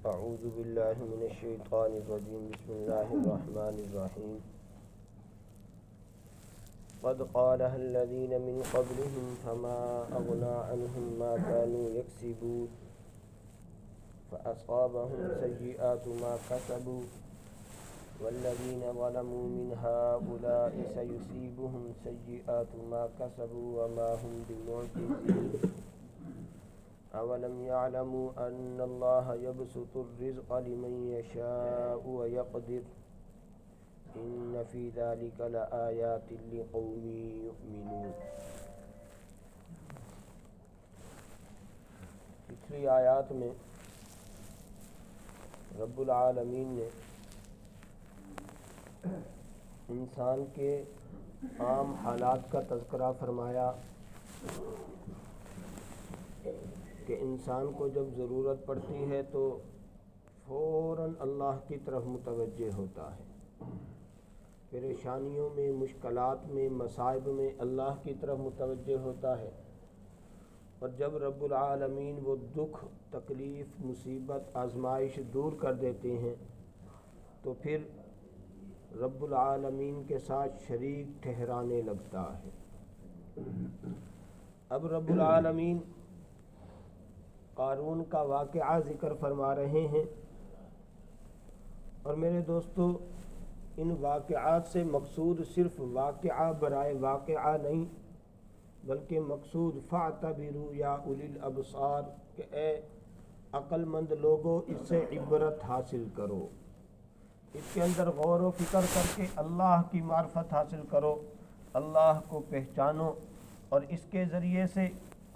اعوذ باللہ من الشیطان الرجیم بسم اللہ الرحمن الرحیم قد قالها الذین من قبلهم فما اغنى عنهم ما كانوا يكسبون فأصابهم سيئات ما كسبوا والذین ظلموا من هؤلاء سيصيبهم سيئات ما كسبوا وما هم بمعجزين اولم يعلموا ان الله يبسط الرزق لمن يشاء ويقدر ان في ذلك لآيات لقوم يؤمنون۔ پچھلی آیات میں رب العالمین نے انسان کے عام حالات کا تذکرہ فرمایا کہ انسان کو جب ضرورت پڑتی ہے تو فوراً اللہ کی طرف متوجہ ہوتا ہے، پریشانیوں میں، مشکلات میں، مصائب میں اللہ کی طرف متوجہ ہوتا ہے، اور جب رب العالمین وہ دکھ، تکلیف، مصیبت، آزمائش دور کر دیتے ہیں تو پھر رب العالمین کے ساتھ شریک ٹھہرانے لگتا ہے۔ اب رب العالمین قارون کا واقعہ ذکر فرما رہے ہیں، اور میرے دوستو ان واقعات سے مقصود صرف واقعہ برائے واقعہ نہیں، بلکہ مقصود فاعتبروا یا اولی الابصار کہ اے عقل مند لوگو اس سے عبرت حاصل کرو، اس کے اندر غور و فکر کر کے اللہ کی معرفت حاصل کرو، اللہ کو پہچانو اور اس کے ذریعے سے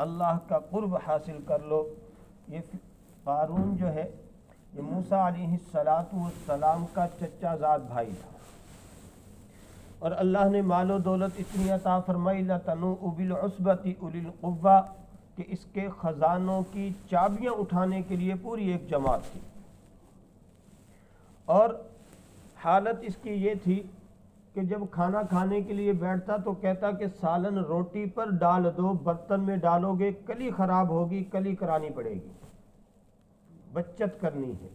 اللہ کا قرب حاصل کر لو۔ یہ قارون جو ہے یہ موسیٰ علیہ السلام کا چچا زاد بھائی تھا، اور اللہ نے مال و دولت اتنی عطا فرمائی لَتَنُوءُ بِالْعُصْبَةِ أُولِي الْقُوَّةِ کہ اس کے خزانوں کی چابیاں اٹھانے کے لیے پوری ایک جماعت تھی، اور حالت اس کی یہ تھی کہ جب کھانا کھانے کے لیے بیٹھتا تو کہتا کہ سالن روٹی پر ڈال دو، برتن میں ڈالو گے کلی خراب ہوگی، کلی کرانی پڑے گی، بچت کرنی ہے،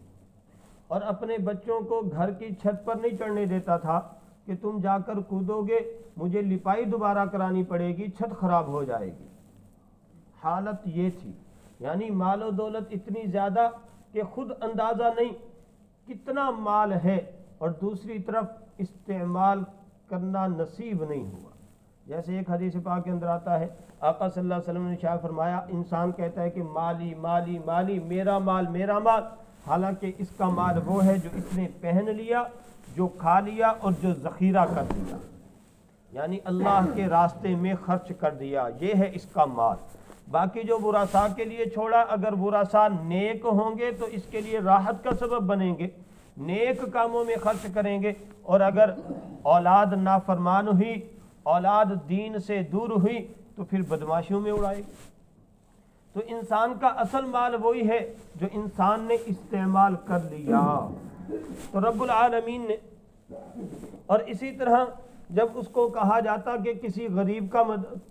اور اپنے بچوں کو گھر کی چھت پر نہیں چڑھنے دیتا تھا کہ تم جا کر کودو گے، مجھے لپائی دوبارہ کرانی پڑے گی، چھت خراب ہو جائے گی۔ حالت یہ تھی، یعنی مال و دولت اتنی زیادہ کہ خود اندازہ نہیں کتنا مال ہے، اور دوسری طرف استعمال کرنا نصیب نہیں ہوا۔ جیسے ایک حدیث پاک کے اندر آتا ہے، آقا صلی اللہ علیہ وسلم نے شاہ فرمایا انسان کہتا ہے کہ مالی مالی مالی، میرا مال میرا مال، حالانکہ اس کا مال وہ ہے جو اس نے پہن لیا، جو کھا لیا اور جو ذخیرہ کر دیا، یعنی اللہ کے راستے میں خرچ کر دیا، یہ ہے اس کا مال۔ باقی جو ورثاء کے لیے چھوڑا، اگر ورثاء نیک ہوں گے تو اس کے لیے راحت کا سبب بنیں گے، نیک کاموں میں خرچ کریں گے، اور اگر اولاد نافرمان ہوئی، اولاد دین سے دور ہوئی تو پھر بدماشیوں میں اڑائے گی۔ تو انسان کا اصل مال وہی ہے جو انسان نے استعمال کر لیا۔ تو رب العالمین نے، اور اسی طرح جب اس کو کہا جاتا کہ کسی غریب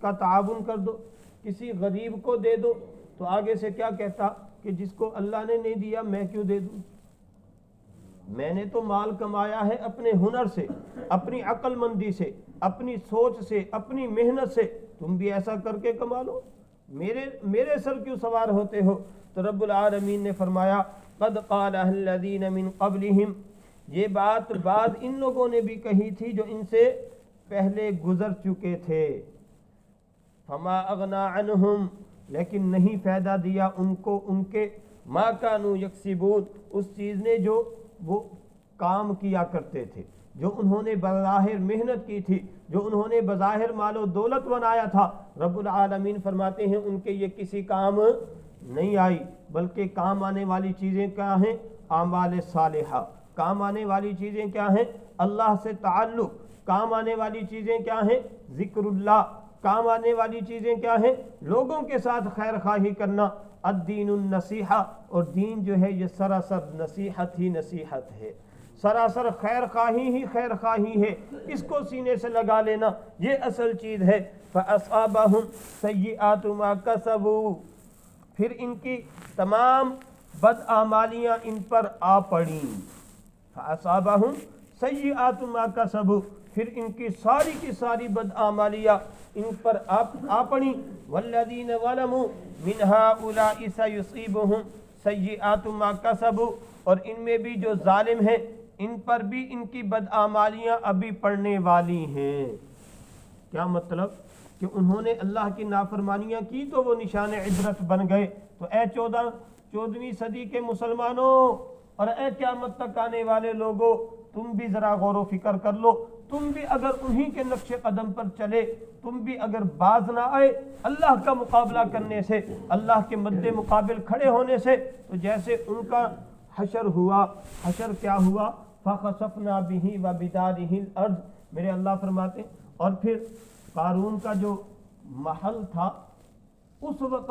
کا تعاون کر دو، کسی غریب کو دے دو، تو آگے سے کیا کہتا کہ جس کو اللہ نے نہیں دیا میں کیوں دے دوں، میں نے تو مال کمایا ہے اپنے ہنر سے، اپنی عقل مندی سے، اپنی سوچ سے، اپنی محنت سے، تم بھی ایسا کر کے کما لو، میرے سر کیوں سوار ہوتے ہو۔ تو رب العالمین نے فرمایا قد قالها الذین من قبلہم، یہ بات ان لوگوں نے بھی کہی تھی جو ان سے پہلے گزر چکے تھے، فما اغنا عنہم، لیکن نہیں فائدہ دیا ان کو ان کے ما کانوا یکسبون، اس چیز نے جو وہ کام کیا کرتے تھے، جو انہوں نے بظاہر محنت کی تھی، جو انہوں نے بظاہر مال و دولت بنایا تھا، رب العالمین فرماتے ہیں ان کے یہ کسی کام نہیں آئی، بلکہ کام آنے والی چیزیں کیا ہیں؟ اعمال صالحہ۔ کام آنے والی چیزیں کیا ہیں؟ اللہ سے تعلق۔ کام آنے والی چیزیں کیا ہیں؟ ذکر اللہ۔ کام آنے والی چیزیں کیا ہیں؟ لوگوں کے ساتھ خیر خواہی کرنا۔ الدین النصیحہ، اور دین جو ہے یہ سراسر نصیحت ہی نصیحت ہے، سراسر خیر خواہی ہی خیر خواہی ہے، اس کو سینے سے لگا لینا یہ اصل چیز ہے۔ فَأَصَابَهُمْ سَيِّئَاتُ مَا كَسَبُوا، پھر ان کی تمام بدعمالیاں ان پر آ پڑیں، فَأَصَابَهُمْ سَيِّئَاتُ مَا كَسَبُوا، پھر ان کی ساری کی ساری بدعمالیاں ان پر آ پڑیں، وَالَّذِينَ ظَلَمُوا مِنْ هَؤُلَاءِ سَيُصِيبُهُمْ سَيِّئَاتُ مَا كَسَبُوا، اور ان میں بھی جو ظالم ہیں ان پر بھی ان کی بدعمالیاں ابھی پڑنے والی ہیں۔ کیا مطلب؟ کہ انہوں نے اللہ کی نافرمانیاں کی تو وہ نشان عبرت بن گئے۔ تو اے 14ویں صدی کے مسلمانوں اور اے قیامت تک آنے والے لوگوں، تم بھی ذرا غور و فکر کر لو، تم بھی اگر انہی کے نقش قدم پر چلے، تم بھی اگر باز نہ آئے اللہ کا مقابلہ کرنے سے، اللہ کے مد مقابل کھڑے ہونے سے، تو جیسے ان کا حشر ہوا، حشر کیا ہوا؟ فَخَسَفْنَا بِهِ وَبِدَارِهِ الْأَرْضِ، میرے اللہ فرماتے ہیں اور پھر قارون کا جو محل تھا اس وقت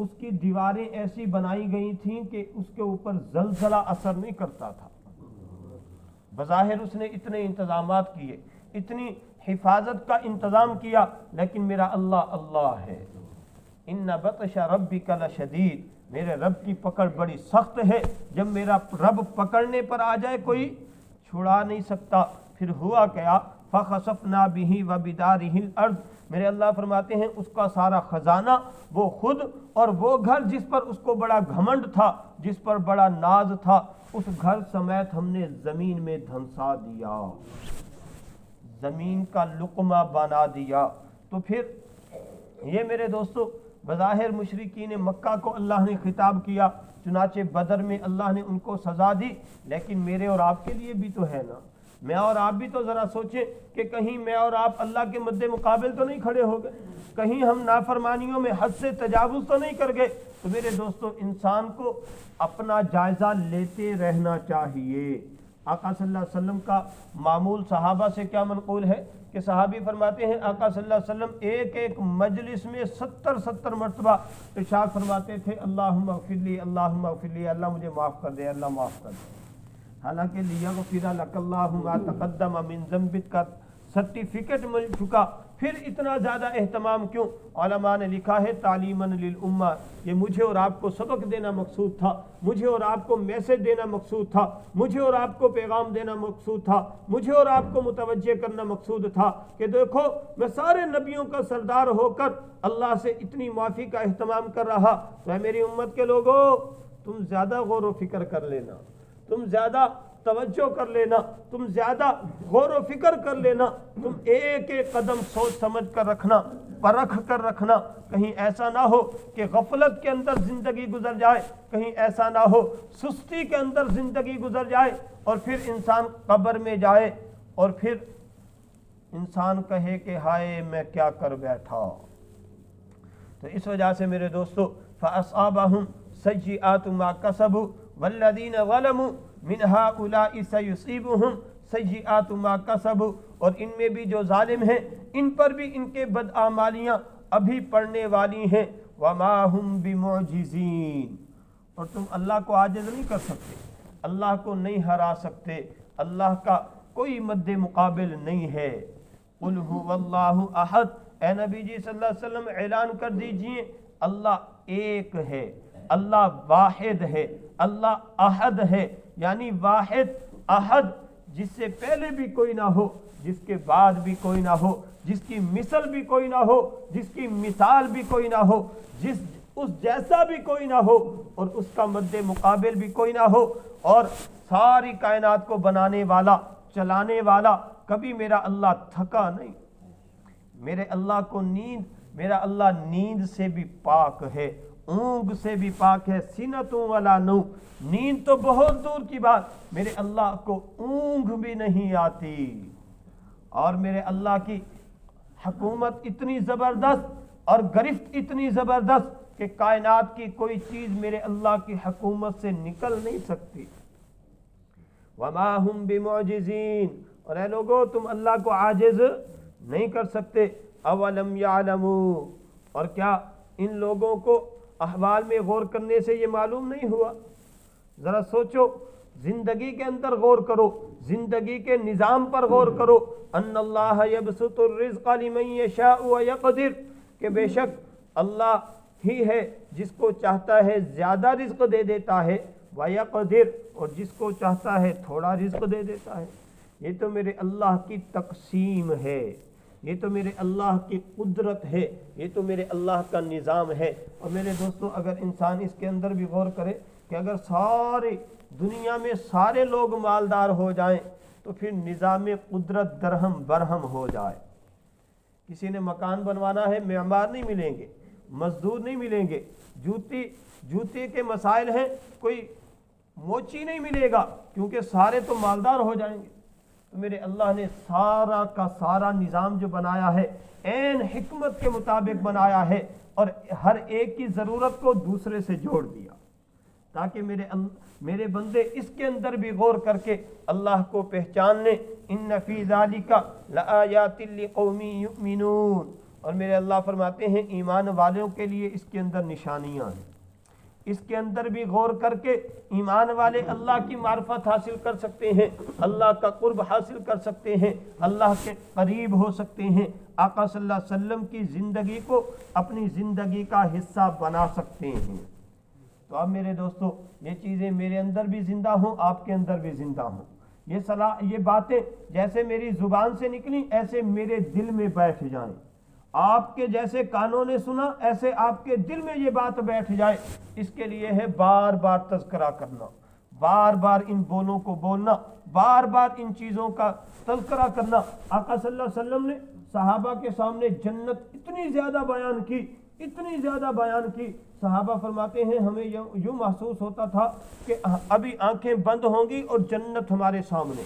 اس کی دیواریں ایسی بنائی گئی تھیں کہ اس کے اوپر زلزلہ اثر نہیں کرتا تھا۔ بظاہر اس نے اتنے انتظامات کیے، اتنی حفاظت کا انتظام کیا، لیکن میرا اللہ اللہ ہے۔ ان بطش ربک لشدید، میرے رب کی پکڑ بڑی سخت ہے، جب میرا رب پکڑنے پر آ جائے کوئی چھڑا نہیں سکتا۔ پھر ہوا کیا؟ فَخَسَفْنَا بِهِ وَبِدَارِهِ الْأَرْضِ، میرے اللہ فرماتے ہیں اس کا سارا خزانہ، وہ خود اور وہ گھر جس پر اس کو بڑا گھمنڈ تھا، جس پر بڑا ناز تھا، اس گھر سمیت ہم نے زمین میں دھنسا دیا، زمین کا لقمہ بنا دیا۔ تو پھر یہ میرے دوستو بظاہر مشرکین مکہ کو اللہ نے خطاب کیا، چنانچہ بدر میں اللہ نے ان کو سزا دی، لیکن میرے اور آپ کے لیے بھی تو ہے نا۔ میں اور آپ بھی تو ذرا سوچیں کہ کہیں میں اور آپ اللہ کے مد مقابل تو نہیں کھڑے ہو گئے، کہیں ہم نافرمانیوں میں حد سے تجاوز تو نہیں کر گئے۔ تو میرے دوستو انسان کو اپنا جائزہ لیتے رہنا چاہیے۔ آقا صلی اللہ علیہ وسلم کا معمول صحابہ سے کیا منقول ہے کہ صحابی فرماتے ہیں آقا صلی اللہ علیہ وسلم ایک ایک مجلس میں 70 مرتبہ ارشاد فرماتے تھے اللہم اغفر لی، اللہم اغفر لی، اللہ مجھے معاف کر دے، اللہ معاف کر دے۔ حالانکہ لیغفر لک اللہ ما تقدم من ذنبک کا سرٹیفکیٹ مل چکا، پھر اتنا زیادہ اہتمام کیوں؟ علماء نے لکھا ہے تعلیما للامہ، یہ مجھے اور آپ کو سبق دینا مقصود تھا، مجھے اور آپ کو میسج دینا مقصود تھا، مجھے اور آپ کو پیغام دینا مقصود تھا، مجھے اور آپ کو متوجہ کرنا مقصود تھا کہ دیکھو میں سارے نبیوں کا سردار ہو کر اللہ سے اتنی معافی کا اہتمام کر رہا، تو اے میری امت کے لوگوں تم زیادہ غور و فکر کر لینا، تم زیادہ توجہ کر لینا، تم زیادہ غور و فکر کر لینا، تم ایک ایک قدم سوچ سمجھ کر رکھنا، پرکھ کر رکھنا، کہیں ایسا نہ ہو کہ غفلت کے اندر زندگی گزر جائے، کہیں ایسا نہ ہو سستی کے اندر زندگی گزر جائے اور پھر انسان قبر میں جائے اور پھر انسان کہے کہ ہائے میں کیا کر بیٹھا۔ تو اس وجہ سے میرے دوستو فَأَصْآبَهُمْ سَيِّئَاتُ مَا كَسَبُوا وَالَّذِينَ ظَلَمُوا مِنْ هَؤُلَاءِ سَيُصِيبُهُمْ سَيِّئَاتُ مَا كَسَبُوا، اور ان میں بھی جو ظالم ہیں ان پر بھی ان کے بدعمالیاں ابھی پڑنے والی ہیں۔ وَمَا هُمْ بِمُعْجِزِينَ، اور تم اللہ کو عاجز نہیں کر سکتے، اللہ کو نہیں ہرا سکتے، اللہ کا کوئی مد مقابل نہیں ہے۔ قُلْ هُوَ اللَّهُ أَحَدٌ، اے نبی جی صلی اللہ علیہ وسلم اعلان کر دیجئے اللہ ایک ہے، اللہ واحد ہے، اللہ احد ہے، یعنی واحد احد، جس سے پہلے بھی کوئی نہ ہو، جس کے بعد بھی کوئی نہ ہو، جس کی مثل بھی کوئی نہ ہو، جس کی مثال بھی کوئی نہ ہو، اس جیسا بھی کوئی نہ ہو اور اس کا مد مقابل بھی کوئی نہ ہو، اور ساری کائنات کو بنانے والا، چلانے والا، کبھی میرا اللہ تھکا نہیں، میرے اللہ کو میرا اللہ نیند سے بھی پاک ہے، اونگ سے بھی پاک ہے، سینتوں والا نو، نیند تو بہت دور کی بات، میرے اللہ کو اونگ بھی نہیں آتی، اور میرے اللہ کی حکومت اتنی زبردست اور گرفت اتنی زبردست کہ کائنات کی کوئی چیز میرے اللہ کی حکومت سے نکل نہیں سکتی۔ وَمَا هُمْ بِمُعْجِزِينَ، اور اے لوگو تم اللہ کو عاجز نہیں کر سکتے۔ اولم یعلموا، اور کیا ان لوگوں کو احوال میں غور کرنے سے یہ معلوم نہیں ہوا؟ ذرا سوچو، زندگی کے اندر غور کرو، زندگی کے نظام پر غور کرو، ان اللہ یبسط الرزق لمن یشاء ویقدر، کہ بے شک اللہ ہی ہے جس کو چاہتا ہے زیادہ رزق دے دیتا ہے، وَيَقْدِرُ، اور جس کو چاہتا ہے تھوڑا رزق دے دیتا ہے۔ یہ تو میرے اللہ کی تقسیم ہے، یہ تو میرے اللہ کی قدرت ہے، یہ تو میرے اللہ کا نظام ہے۔ اور میرے دوستو اگر انسان اس کے اندر بھی غور کرے کہ اگر سارے دنیا میں سارے لوگ مالدار ہو جائیں تو پھر نظام قدرت درہم برہم ہو جائے۔ کسی نے مکان بنوانا ہے، معمار نہیں ملیں گے، مزدور نہیں ملیں گے، جوتے کے مسائل ہیں، کوئی موچی نہیں ملے گا، کیونکہ سارے تو مالدار ہو جائیں گے۔ تو میرے اللہ نے سارا کا سارا نظام جو بنایا ہے عین حکمت کے مطابق بنایا ہے، اور ہر ایک کی ضرورت کو دوسرے سے جوڑ دیا، تاکہ میرے بندے اس کے اندر بھی غور کر کے اللہ کو پہچان لیں۔ ان فی ذالک لآیات لقوم یؤمنون، اور میرے اللہ فرماتے ہیں ایمان والوں کے لیے اس کے اندر نشانیاں ہیں۔ اس کے اندر بھی غور کر کے ایمان والے اللہ کی معرفت حاصل کر سکتے ہیں، اللہ کا قرب حاصل کر سکتے ہیں، اللہ کے قریب ہو سکتے ہیں، آقا صلی اللہ علیہ وسلم کی زندگی کو اپنی زندگی کا حصہ بنا سکتے ہیں۔ تو اب میرے دوستو یہ چیزیں میرے اندر بھی زندہ ہوں، آپ کے اندر بھی زندہ ہوں۔ یہ باتیں جیسے میری زبان سے نکلی ایسے میرے دل میں بیٹھ جائیں، آپ کے جیسے کانوں نے سنا ایسے آپ کے دل میں یہ بات بیٹھ جائے۔ اس کے لیے ہے بار بار تذکرہ کرنا، بار بار ان بولوں کو بولنا، بار بار ان چیزوں کا تذکرہ کرنا۔ آقا صلی اللہ علیہ وسلم نے صحابہ کے سامنے جنت اتنی زیادہ بیان کی، اتنی زیادہ بیان کی، صحابہ فرماتے ہیں ہمیں یوں محسوس ہوتا تھا کہ ابھی آنکھیں بند ہوں گی اور جنت ہمارے سامنے۔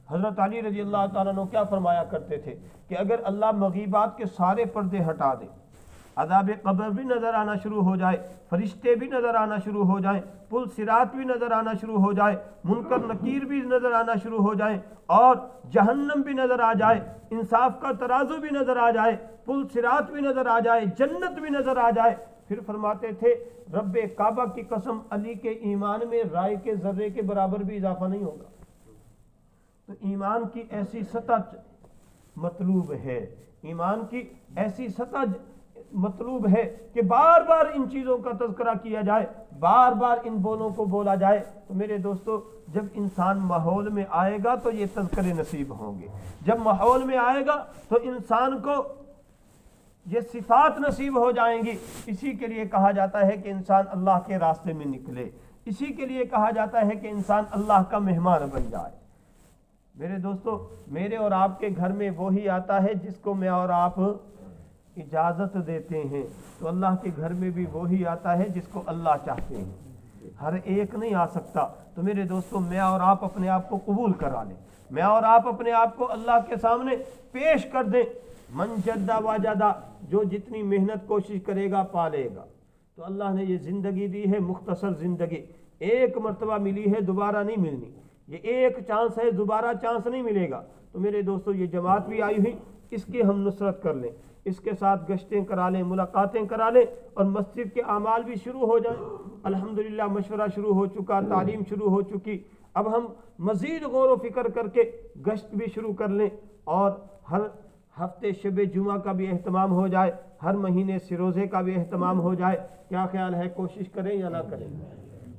حضرت علی رضی اللہ تعالیٰ عنہ کیا فرمایا کرتے تھے کہ اگر اللہ مغیبات کے سارے پردے ہٹا دے، عذاب قبر بھی نظر آنا شروع ہو جائے، فرشتے بھی نظر آنا شروع ہو جائیں، پل صراط بھی نظر آنا شروع ہو جائے، منکر نکیر بھی نظر آنا شروع ہو جائیں، اور جہنم بھی نظر آ جائے، انصاف کا ترازو بھی نظر آ جائے، پل صراط بھی نظر آ جائے، جنت بھی نظر آ جائے، پھر فرماتے تھے رب کعبہ کی قسم علی کے ایمان میں رائے کے ذرے کے برابر بھی اضافہ نہیں ہوگا۔ تو ایمان کی ایسی سطح مطلوب ہے، ایمان کی ایسی سطح مطلوب ہے کہ بار بار ان چیزوں کا تذکرہ کیا جائے، بار بار ان بولوں کو بولا جائے۔ تو میرے دوستو جب انسان ماحول میں آئے گا تو یہ تذکرے نصیب ہوں گے، جب ماحول میں آئے گا تو انسان کو یہ صفات نصیب ہو جائیں گی۔ اسی کے لیے کہا جاتا ہے کہ انسان اللہ کے راستے میں نکلے، اسی کے لیے کہا جاتا ہے کہ انسان اللہ کا مہمان بن جائے۔ میرے دوستو میرے اور آپ کے گھر میں وہی آتا ہے جس کو میں اور آپ اجازت دیتے ہیں، تو اللہ کے گھر میں بھی وہی آتا ہے جس کو اللہ چاہتے ہیں، ہر ایک نہیں آ سکتا۔ تو میرے دوستو میں اور آپ اپنے آپ کو قبول کرا لیں، میں اور آپ اپنے آپ کو اللہ کے سامنے پیش کر دیں۔ من جدہ واجدہ، جو جتنی محنت کوشش کرے گا پا لے گا۔ تو اللہ نے یہ زندگی دی ہے، مختصر زندگی، ایک مرتبہ ملی ہے، دوبارہ نہیں ملنی، یہ ایک چانس ہے، دوبارہ چانس نہیں ملے گا۔ تو میرے دوستو یہ جماعت بھی آئی ہوئی، اس کی ہم نصرت کر لیں، اس کے ساتھ گشتیں کرا لیں، ملاقاتیں کرا لیں، اور مسجد کے اعمال بھی شروع ہو جائیں۔ الحمدللہ مشورہ شروع ہو چکا، تعلیم شروع ہو چکی، اب ہم مزید غور و فکر کر کے گشت بھی شروع کر لیں، اور ہر ہفتے شب جمعہ کا بھی اہتمام ہو جائے، ہر مہینے سروزے کا بھی اہتمام ہو جائے۔ کیا خیال ہے، کوشش کریں یا نہ کریں؟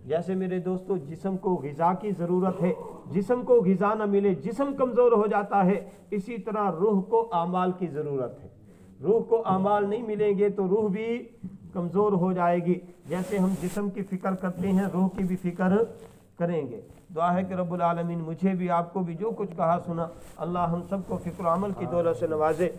جیسے میرے دوستو جسم کو غذا کی ضرورت ہے، جسم کو غذا نہ ملے جسم کمزور ہو جاتا ہے، اسی طرح روح کو اعمال کی ضرورت ہے، روح کو اعمال نہیں ملیں گے تو روح بھی کمزور ہو جائے گی۔ جیسے ہم جسم کی فکر کرتے ہیں روح کی بھی فکر کریں گے۔ دعا ہے کہ رب العالمین مجھے بھی آپ کو بھی جو کچھ کہا سنا اللہ ہم سب کو فکر و عمل کی دولت سے نوازے۔